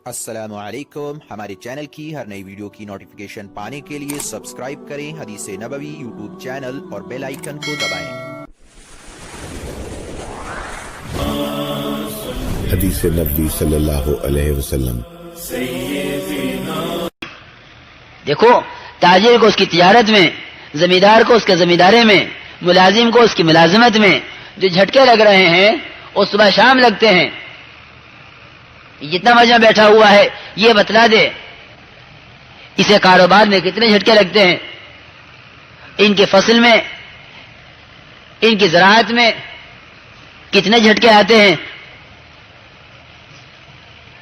अस्सलाम वालेकुम। हमारे चैनल की हर नई वीडियो की नोटिफिकेशन पाने के लिए सब्सक्राइब करें हदीस नबवी यूट्यूब चैनल और बेल आइकन को दबाएं। हदीस नबवी सल्लल्लाहु अलैहि वसल्लम। देखो, ताजिर को उसकी तिजारत में, जमींदार को उसके जमींदारे में, मुलाजिम को उसकी मुलाजिमत में जो झटके लग रहे हैं वो सुबह शाम लगते हैं। जितना मजा बैठा हुआ है ये बतला दे, इसे कारोबार में कितने झटके लगते हैं, इनके फसल में, इनकी ज़राअत में कितने झटके आते हैं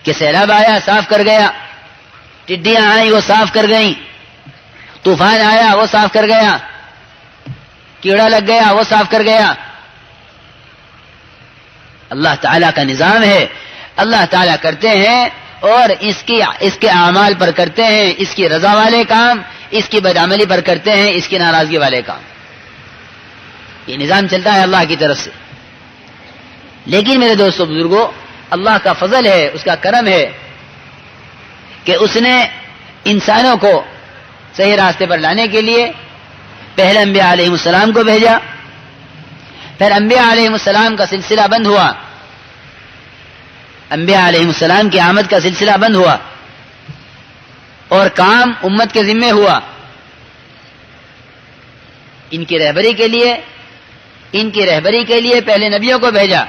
कि सैलाब आया साफ कर गया, टिड्डियां आई वो साफ कर गई, तूफान आया वो साफ कर गया, कीड़ा लग गया वो साफ कर गया। अल्लाह ताला का निजाम है, अल्लाह ताला करते हैं और इसके आमाल पर करते हैं, इसकी रजा वाले काम, इसकी बदअमली पर करते हैं, इसकी नाराजगी वाले काम। ये निजाम चलता है अल्लाह की तरफ से। लेकिन मेरे दोस्तों बुजुर्गों, अल्लाह का फजल है, उसका करम है कि उसने इंसानों को सही रास्ते पर लाने के लिए पहले अंबिया अलैहिमुस्सलाम को भेजा, फिर अंबिया अलैहिमुस्सलाम का सिलसिला बंद हुआ, अंबिया अलैहिमुस्सलाम की आमद का सिलसिला बंद हुआ और काम उम्मत के जिम्मे हुआ। इनकी रहबरी के लिए पहले नबियों को भेजा।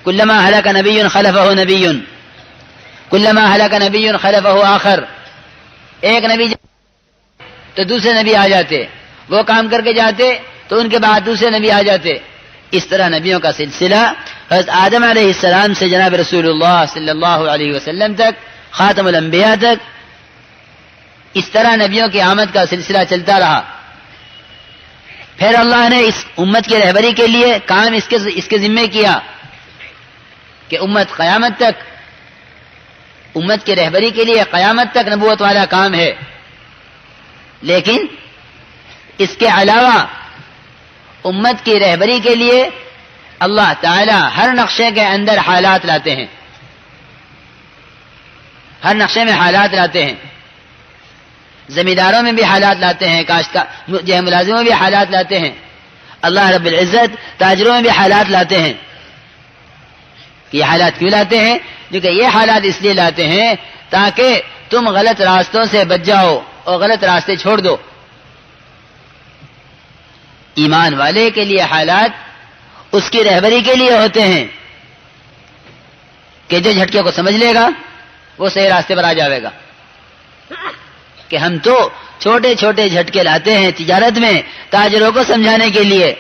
कुल्लमा हलक नबियुन खलफहु नबियुन, कुल्लमा हलक नबियुन खलफहु आखर। एक नबी तो दूसरे नबी आ जाते, वो काम करके जाते तो उनके बाद दूसरे नबी आ जाते। इस तरह नबियों का सिलसिला हज़रत आदम अलैहिस्सलाम से जनाब रसूलुल्लाह सल्लल्लाहु अलैहि वसल्लम तक, खातमुल अंबिया तक, इस तरह नबियों की आमद का सिलसिला चलता रहा। फिर अल्लाह ने इस उम्मत की रहबरी के लिए काम इसके जिम्मे किया कि उम्मत की रहबरी के लिए क़यामत तक नबूवत वाला काम है। लेकिन इसके अलावा उम्मत की रहबरी के लिए अल्लाह ताला हर नक्शे के अंदर हालात लाते हैं, हर नक्शे में हालात लाते हैं। जमींदारों में भी हालात लाते हैं, जो मुलाजिमों में भी हालात लाते हैं। अल्लाह रब्बुल इज्जत ताजिरों में भी हालात लाते हैं। ये हालात क्यों लाते हैं? क्योंकि ये हालात इसलिए लाते हैं ताकि तुम गलत रास्तों से बच जाओ और गलत रास्ते छोड़ दो। ईमान वाले के लिए हालात उसकी रहबरी के लिए होते हैं कि जो झटके को समझ लेगा वो सही रास्ते पर आ जाएगा। कि हम तो छोटे छोटे झटके लाते हैं तिजारत में ताजिरों को समझाने के लिए,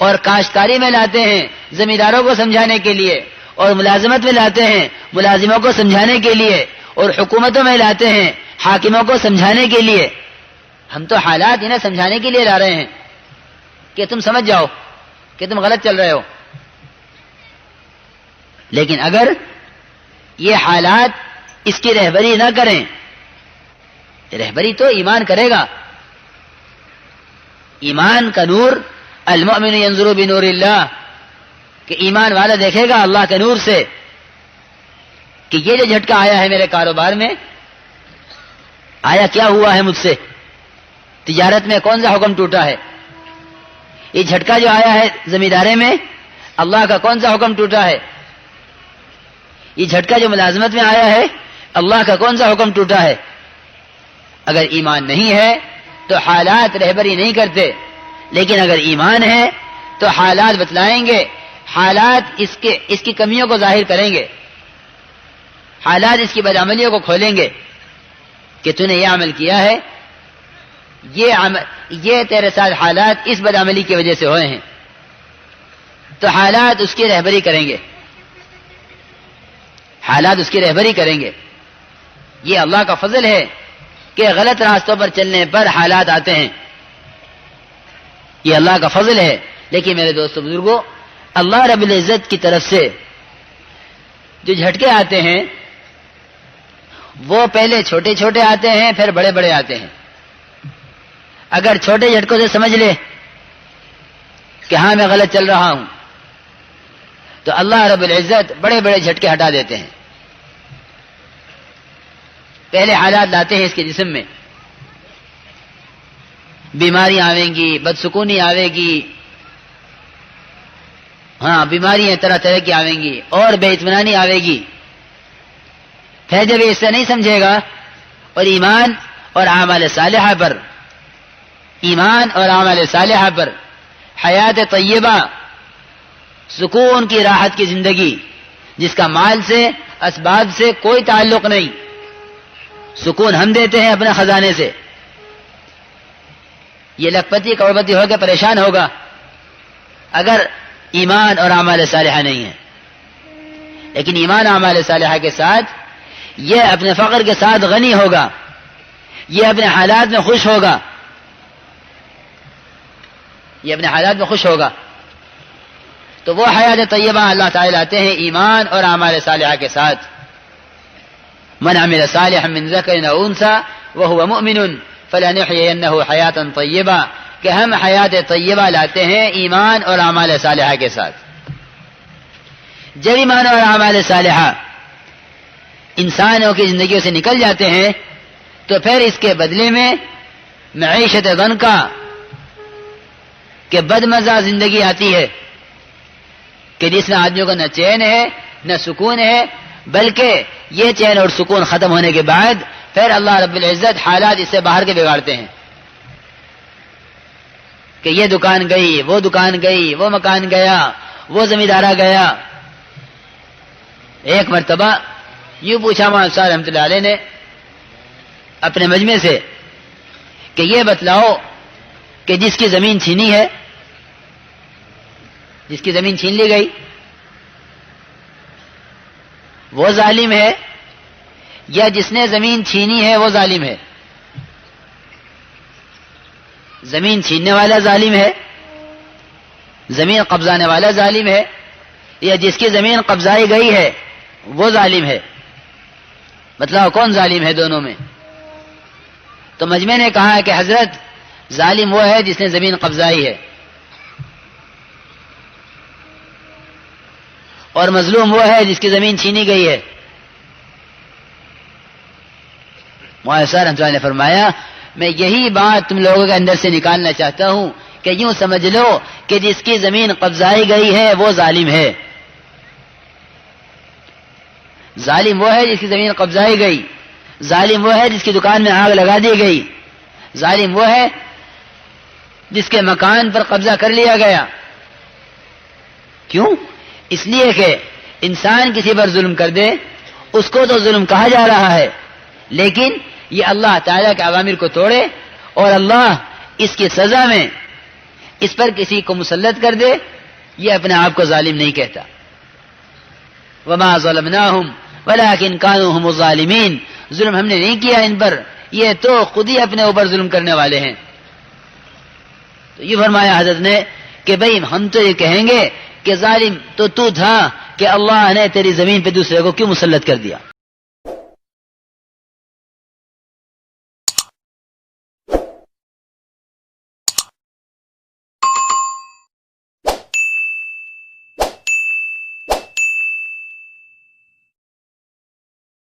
और काश्तकारी में लाते हैं जमींदारों को समझाने के लिए, और मुलाजिमत में लाते हैं मुलाजिमों को समझाने के लिए, और हुकूमतों में लाते हैं हाकिमों को समझाने के लिए। हम तो हालात इन्हें समझाने के लिए ला रहे हैं कि तुम समझ जाओ कि तुम गलत चल रहे हो। लेकिन अगर ये हालात इसकी रहबरी न करें, रहबरी तो ईमान करेगा। ईमान का नूर, अल-मुअमिनु यंजुरु बिनूरिल्लाह, कि ईमान वाला देखेगा अल्लाह के नूर से कि ये जो झटका आया है मेरे कारोबार में, आया क्या हुआ है मुझसे, तिजारत में कौन सा हुक्म टूटा है। ये झटका जो आया है जमींदारे में, अल्लाह का कौन सा हुक्म टूटा है। ये झटका जो मुलाजमत में आया है, अल्लाह का कौन सा हुक्म टूटा है। अगर ईमान नहीं है तो हालात रहबरी नहीं करते, लेकिन अगर ईमान है तो हालात बतलाएंगे, हालात इसकी कमियों को जाहिर करेंगे, हालात इसकी बदअमलियों को खोलेंगे कि तूने ये अमल किया है, ये तेरे साथ हालात इस बदअमली की वजह से हुए हैं। तो हालात उसकी रहबरी करेंगे, हालात उसकी रहबरी करेंगे। ये अल्लाह का फजल है कि गलत रास्तों पर चलने पर हालात आते हैं, ये अल्लाह का फजल है। लेकिन मेरे दोस्तों बुजुर्गों, अल्लाह रब्बुल इज्जत की तरफ से जो झटके आते हैं वो पहले छोटे छोटे आते हैं, फिर बड़े बड़े आते हैं। अगर छोटे झटकों से समझ ले कि हाँ मैं गलत चल रहा हूं, तो अल्लाह रब्बुल इज्जत बड़े बड़े झटके हटा देते हैं। پہلے حالات لاتے ہیں اس کے جسم میں، بیماریاں آویں گی، بدسکونی آوے گی، ہاں بیماریاں طرح طرح کی آویں گی اور بے اطمینانی آوے گی. پھر جب یہ اس سے نہیں سمجھے گا اور ایمان اور اعمال صالحہ پر، ایمان اور اعمال صالحہ پر، حیات طیبہ، سکون کی راحت کی زندگی جس کا مال سے اسباب سے کوئی تعلق نہیں، سکون ہم دیتے ہیں اپنے خزانے سے. یہ لکھپتی کروڑپتی ہو کے پریشان ہوگا اگر ایمان اور اعمال صالحہ نہیں ہے. لیکن ایمان اعمال صالحہ کے ساتھ یہ اپنے فقر کے ساتھ غنی ہوگا، یہ اپنے حالات میں خوش ہوگا، یہ اپنے حالات میں خوش ہوگا. تو وہ حیات طیبہ اللہ تعالی لاتے ہیں ایمان اور اعمال صالحہ کے ساتھ. من عمل صالحا من ذکر او انثى وهو مؤمن فلنحيينه حیاتا طیبہ، کہ ہم حیات طیبہ لاتے ہیں ایمان اور اعمال صالحہ کے ساتھ. جب ایمان اور اعمال صالحہ انسانوں کی زندگیوں سے نکل جاتے ہیں تو پھر اس کے بدلے میں معیشت ضنکا کہ بدمزہ زندگی آتی ہے کہ جس میں آدمیوں کو نہ چین ہے نہ سکون ہے، بلکہ یہ چین اور سکون ختم ہونے کے بعد پھر اللہ رب العزت حالات اس سے باہر کے بگاڑتے ہیں کہ یہ دکان گئی، وہ دکان گئی، وہ مکان گیا، وہ زمیندارہ گیا. ایک مرتبہ یوں پوچھا مولانا صاحب رحمۃ اللہ علیہ نے اپنے مجمع سے کہ یہ بتلاؤ کہ جس کی زمین چھینی ہے، جس کی زمین چھین لی گئی، وہ ظالم ہے یا جس نے زمین چھینی ہے وہ ظالم ہے؟ زمین چھیننے والا ظالم ہے، زمین قبضانے والا ظالم ہے، یا جس کی زمین قبضائی گئی ہے وہ ظالم ہے؟ بتلاؤ کون ظالم ہے دونوں میں؟ تو مجمع نے کہا کہ حضرت ظالم وہ ہے جس نے زمین قبضائی ہے، اور مظلوم وہ ہے جس کی زمین چھینی گئی ہے. مولانا صاحب رحمۃ اللہ نے فرمایا میں یہی بات تم لوگوں کے اندر سے نکالنا چاہتا ہوں کہ یوں سمجھ لو کہ جس کی زمین قبضائی گئی ہے وہ ظالم ہے. ظالم وہ ہے جس کی زمین قبضائی گئی، ظالم وہ ہے جس کی دکان میں آگ لگا دی گئی، ظالم وہ ہے جس کے مکان پر قبضہ کر لیا گیا. کیوں؟ اس لیے کہ انسان کسی پر ظلم کر دے اس کو تو ظلم کہا جا رہا ہے، لیکن یہ اللہ تعالیٰ کے اوامر کو توڑے اور اللہ اس کی سزا میں اس پر کسی کو مسلط کر دے، یہ اپنے آپ کو ظالم نہیں کہتا. وما ظلمناہم ولکن کانوا ھم الظالمین، ظلم ہم نے نہیں کیا ان پر، یہ تو خود ہی اپنے اوپر ظلم کرنے والے ہیں. تو یہ فرمایا حضرت نے کہ بھئی ہم تو یہ کہیں گے کہ ظالم تو تھا کہ اللہ نے تیری زمین پہ دوسرے کو کیوں مسلط کر دیا.